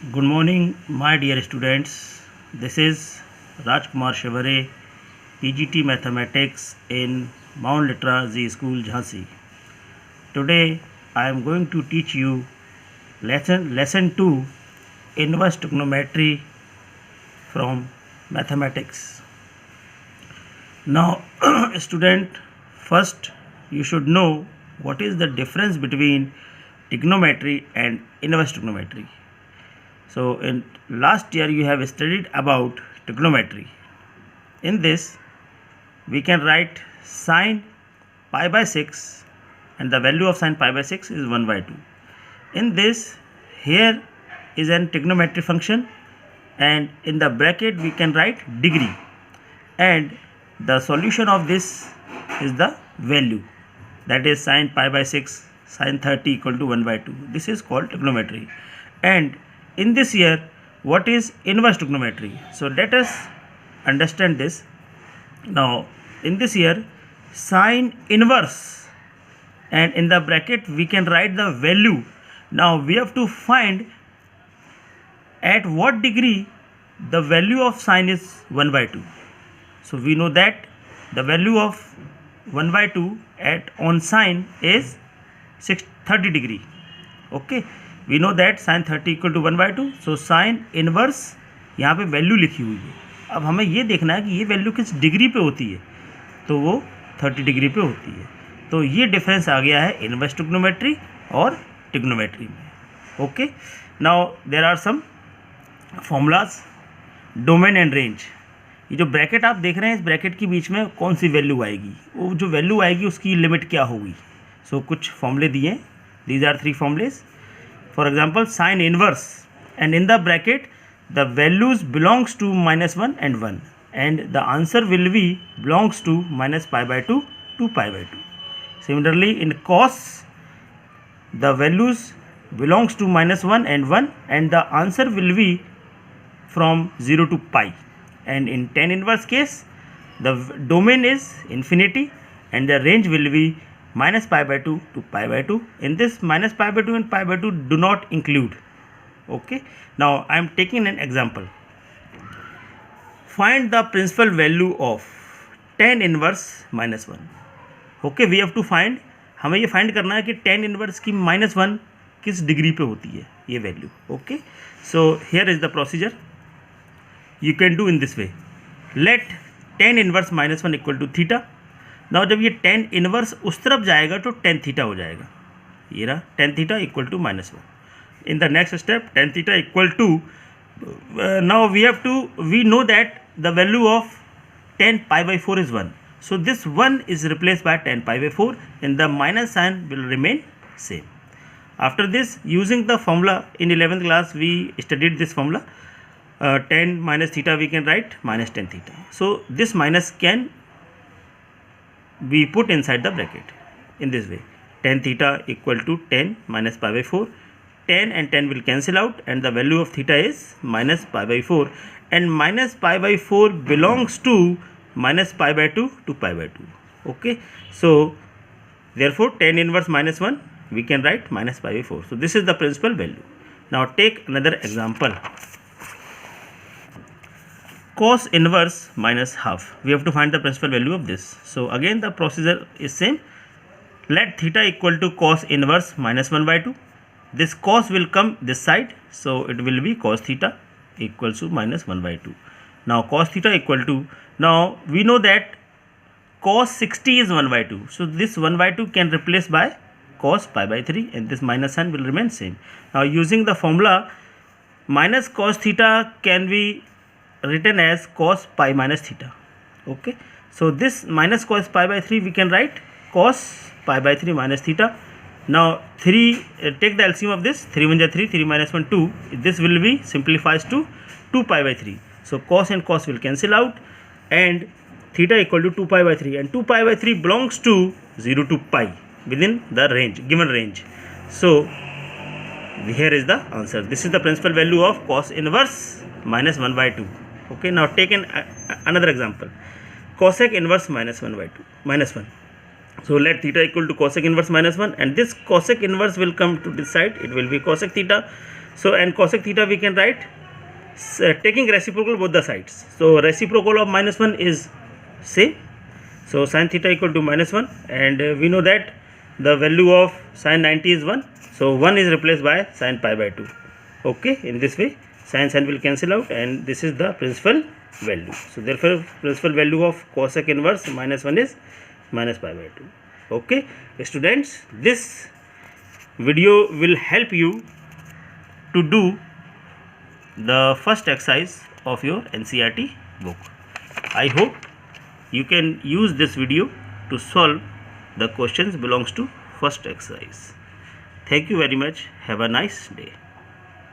Good morning, my dear students. This is Rajkumar Shivare, PGT Mathematics in Mount Litra Z School, Jhansi. Today, I am going to teach you lesson 2, inverse trigonometry from mathematics. Now, student, first you should know what is the difference between trigonometry and inverse trigonometry. So in last year you have studied about trigonometry. In this we can write sine pi by 6 and the value of sine pi by 6 is 1 by 2. In this, here is an trigonometry function and in the bracket we can write degree, and the solution of this is the value, that is sine pi by 6 sine 30 equal to 1 by 2. This is called trigonometry. And in this year, what is inverse trigonometry? So let us understand this. Now in this year, sine inverse, and in the bracket we can write the value. Now we have to find at what degree the value of sine is 1 by 2. So we know that the value of 1 by 2 at on sine is 30 degree. Okay, we know that sin 30 equal to 1 by 2. So sine inverse यहाँ पे value लिखी हुई है. अब हमें ये देखना है कि ये वैल्यू किस डिग्री पे होती है, तो वो 30 डिग्री पे होती है. तो ये डिफरेंस आ गया है इनवर्स ट्रिग्नोमेट्री और ट्रिग्नोमेट्री में. Okay, now there are some formulas. Domain and range. ये जो ब्रैकेट आप देख रहे हैं, इस ब्रैकेट के बीच में कौन सी वैल्यू आएगी, वो जो वैल्यू आएगी उसकी लिमिट क्या होगी. सो कुछ फॉर्मूले दिए हैं. These are 3 formulas. For example, sine inverse, and in the bracket the values belongs to -1 and 1, and the answer will be belongs to minus pi by 2 to pi by 2. Similarly, in cos the values belongs to -1 and 1, and the answer will be from 0 to pi. And in tan inverse case, the domain is infinity and the range will be minus pi by 2 to pi by 2. In this, minus pi by 2 and pi by 2 do not include. Okay, now I am taking an example. Find the principal value of tan inverse minus 1. Okay, we have to find, हमें ये find करना है कि tan inverse की -1 किस degree पे होती है ये value. Okay, so here is the procedure you can do in this way. Let tan inverse -1 equal to theta. Now जब ये टेन इनवर्स उस तरफ जाएगा तो टेन थीटा हो जाएगा. ये रहा tan theta equal to -1. In the next step tan theta equal to, now we know that the value of tan pi by 4 is 1. So this 1 is replace by tan pi by 4 and the minus sign will remain same. After this, using the formula in 11th class we studied this formula. Tan minus theta we can write minus tan theta. So this minus can we put inside the bracket in this way. Tan theta equal to 10 minus pi by 4. 10 and 10 will cancel out and the value of theta is minus pi by 4, and minus pi by 4 belongs to minus pi by 2 to pi by 2. Okay, so therefore tan inverse -1 we can write minus pi by 4. So this is the principal value. Now take another example. Cos inverse minus half. We have to find the principal value of this. So again the procedure is same. Let theta equal to cos inverse -1 by 2. This cos will come this side, so it will be cos theta equals to -1 by 2. Now cos theta equal to, now we know that cos 60 is 1 by 2. So this 1 by 2 can replace by cos pi by 3 and this minus sign will remain same. Now using the formula, minus cos theta can be written as cos pi minus theta. Okay, so this minus cos pi by 3 we can write cos pi by 3 minus theta. Now 3, take the LCM of this. 3 1 3, 3 minus 1 2. This will be simplifies to 2 pi by 3. So cos and cos will cancel out and theta equal to 2 pi by 3, and 2 pi by 3 belongs to 0 to pi within the range, given range. So here is the answer. This is the principal value of cos inverse -1 by 2. Okay, now take another example. Cosec inverse -1 by 2 -1. So let theta equal to cosec inverse -1, and this cosec inverse will come to this side. It will be cosec theta. So and cosec theta we can write taking reciprocal both the sides. So reciprocal of -1 is same. So sin theta equal to -1, and we know that the value of sin 90 is 1. So 1 is replaced by sin pi by 2. Okay, in this way sin will cancel out, and this is the principal value. So therefore principal value of cosec inverse -1 is minus pi by 2. Okay students, this video will help you to do the first exercise of your NCERT book. I hope you can use this video to solve the questions belongs to first exercise. Thank you very much. Have a nice day.